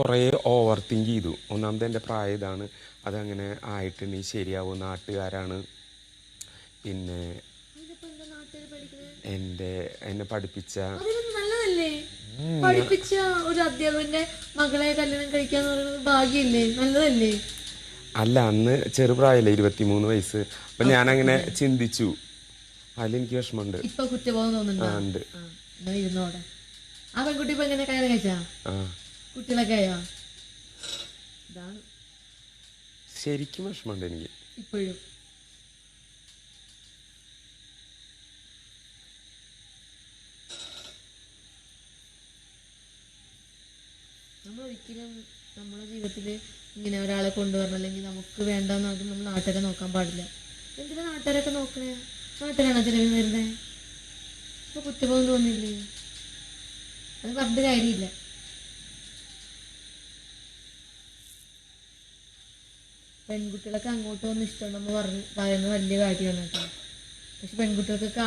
കുറേ over think ചെയ്തു. ഒന്നാമത് എൻ്റെ പ്രായം ഇതാണ്, അതങ്ങനെ ആയിട്ടുണ്ടെങ്കിൽ ശരിയാവും. നാട്ടുകാരാണ്, പിന്നെ ഇതിപ്പോ എന്താ നാട്ടുകാര് പഠിക്കണേ? എൻ്റെ എന്നെ പഠിപ്പിച്ച അതിനൊന്നും നല്ലതല്ലേ? പഠിപ്പിച്ച ഒരു അധ്യാപകന്റെ മകളെ കല്യാണം കഴിക്കാന്ന് പറയുന്നത് ഭാഗ്യല്ലേ, നല്ലതല്ലേ? അല്ല, അന്ന് ചെറുപ്രായമല്ലേ, 23 വയസ്സ്. അപ്പം ഞാനങ്ങനെ ചിന്തിച്ചു. അതിലെനിക്ക് വിഷമമുണ്ട്. ഇപ്പൊ കുറ്റബോധം തോന്നുന്നുണ്ടോ? ഉണ്ട്. എന്നാ ഇരുന്നോടെ. ആ പെൺകുട്ടി ഇപ്പൊ എങ്ങനെ കല്യാണം കഴിച്ചാ? ആ, കുട്ടികളൊക്കെ ആയോ? ഇതാണ് ശരിക്കും വിഷമമുണ്ട് എനിക്ക്. ഇപ്പോഴും നമ്മളൊരിക്കലും നമ്മുടെ ജീവിതത്തിൽ ഇങ്ങനെ ഒരാളെ കൊണ്ടുവരണം, അല്ലെങ്കിൽ നമുക്ക് വേണ്ടെന്ന് നമ്മൾ നാട്ടുകാരെ നോക്കാൻ പാടില്ല. എന്തിനാ നാട്ടുകാരൊക്കെ നോക്കണേ? നാട്ടുകാരാണോ ചിലവിന് വരുന്നേ? ഇപ്പൊ കുറ്റബോധം തോന്നില്ലേ? അത് പറഞ്ഞിട്ട് കാര്യമില്ല. പെൺകുട്ടികളൊക്കെ അങ്ങോട്ട് വന്ന് ഇഷ്ടം നമ്മൾ പറയുന്നത് വലിയ കാര്യമാണ് കേട്ടോ. പക്ഷെ പെൺകുട്ടികൾക്കൊക്കെ